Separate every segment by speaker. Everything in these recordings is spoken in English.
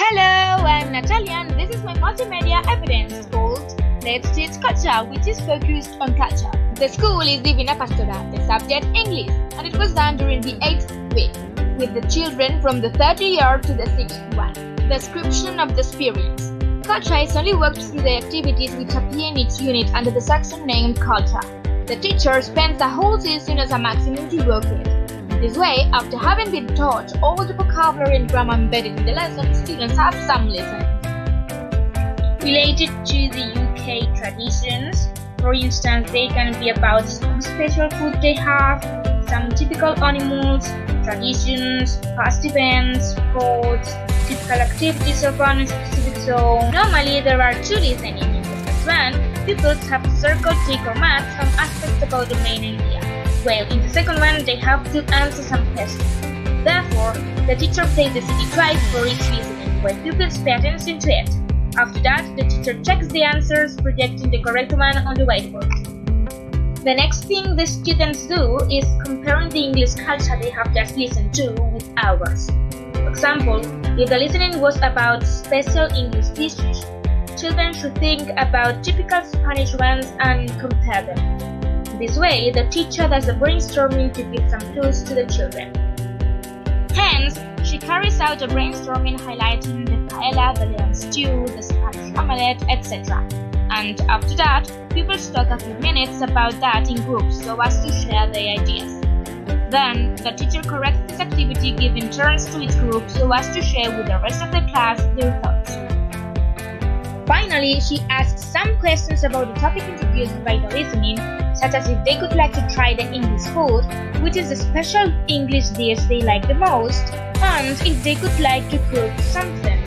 Speaker 1: Hello, I'm Natalia and this is my multimedia evidence called Let's Teach Culture, which is focused on culture. The school is giving a pastora, the subject English, and it was done during the 8th week, with the children from the 3rd year to the 6th one. Description of the experience. Culture is only worked through the activities which appear in each unit under the section named Culture. The teacher spends the whole season as a maximum to work with. This way, after having been taught all the vocabulary and grammar embedded in the lesson, students have some lessons related to the UK traditions. For instance, they can be about some special food they have, some typical animals, traditions, past events, sports, typical activities of one specific zone. Normally, there are two listening. In the first one, pupils have to circle, tick or mark some aspects about the main idea. Well, in the second one, they have to answer some questions. Therefore, the teacher plays the CD twice for each listening, where pupils pay attention to it. After that, the teacher checks the answers, projecting the correct one on the whiteboard. The next thing the students do is comparing the English culture they have just listened to with ours. For example, if the listening was about special English dishes, children should think about typical Spanish ones and compare them. This way, the teacher does a brainstorming to give some clues to the children. Hence, she carries out a brainstorming highlighting the paella, the lamb stew, the Spanish omelette, etc. And after that, pupils talk a few minutes about that in groups so as to share their ideas. Then, the teacher corrects this activity giving turns to each group so as to share with the rest of the class their thoughts. Finally, she asks some questions about the topic introduced by the listening, such as if they could like to try the English food, which is the special English dish they like the most, and if they could like to cook something.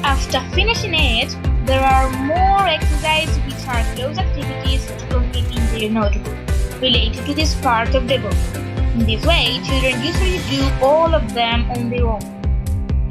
Speaker 1: After finishing it, there are more exercises which are close activities to complete in their notebook, related to this part of the book. In this way, children usually do all of them on their own.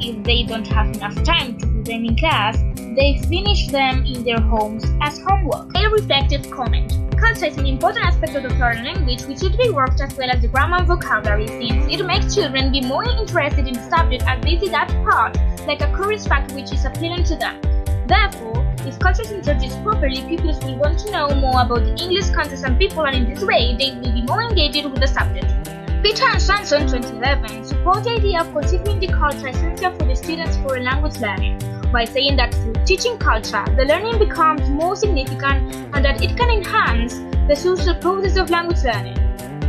Speaker 1: If they don't have enough time to do them in class, they finish them in their homes as homework. A reflective comment. Culture is an important aspect of the foreign language which should be worked as well as the grammar and vocabulary, since it makes children be more interested in the subject as they see that part like a curious fact which is appealing to them. Therefore, if culture is introduced properly, pupils will want to know more about the English countries and people, and in this way they will be more engaged with the subject. Peter and Sanson 2011 support the idea of considering the culture essential for the students' foreign language learning, by saying that through teaching culture, the learning becomes more significant and that it can enhance the social process of language learning.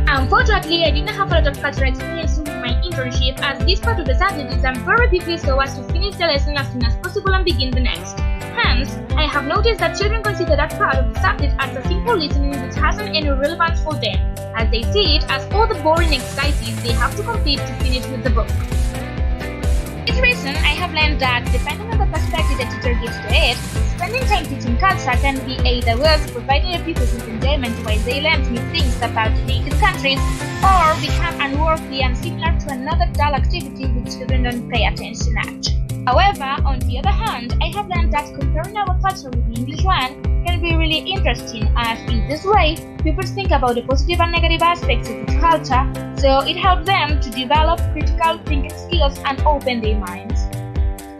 Speaker 1: Unfortunately, I didn't have a lot of cultural experience with my internship, as this part of the subject is done very quickly so as to finish the lesson as soon as possible and begin the next. Hence, I have noticed that children consider that part of the subject as a simple listening which hasn't any relevance for them, as they see it as all the boring exercises they have to complete to finish with the book. For this reason, I have learned that, depending on the perspective the teacher gives to it, spending time teaching culture can be either worth providing the pupils with enjoyment while they learn new things about the native countries, or become unworthy and similar to another dull activity which children don't pay attention at. However, on the other hand, I have learned that comparing our culture with the English one can be really interesting, as in this way, pupils think about the positive and negative aspects of each culture, so it helps them to develop critical thinking skills and open their minds.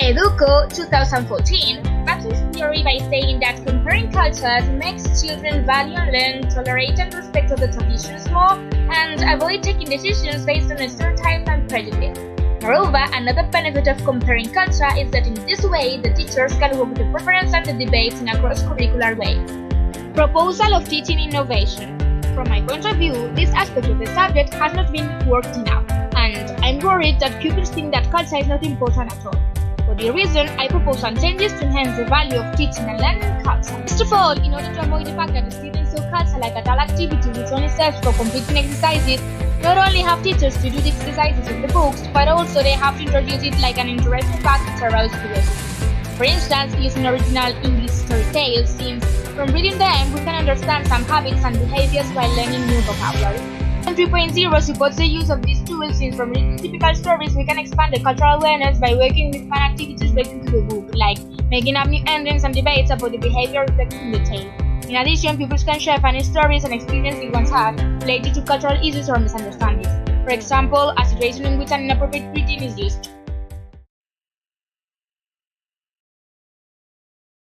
Speaker 1: Educo 2014 backs this theory by saying that comparing cultures makes children value and learn, tolerate and respect other traditions more, and avoid taking decisions based on stereotypes and prejudice. Moreover, another benefit of comparing culture is that in this way, the teachers can work the preference and the debates in a cross-curricular way. Proposal of teaching innovation. From my point of view, this aspect of the subject has not been worked enough, and I'm worried that pupils think that culture is not important at all. For the reason, I propose some changes to enhance the value of teaching and learning culture. First of all, in order to avoid the fact that the students saw culture like a dull activity which only serves for completing exercises, not only have teachers to do the exercises in the books, but also they have to introduce it like an interesting fact to arouse curiosity. For instance, using original English story tales, since from reading them we can understand some habits and behaviors while learning new vocabulary. And 3.0 supports the use of these tools, since from reading typical stories we can expand the cultural awareness by working with fun activities related to the book, like making up new endings and debates about the behavior reflected in the tale. In addition, pupils can share funny stories and experiences they once had related to cultural issues or misunderstandings. For example, a situation in which an inappropriate greeting is used.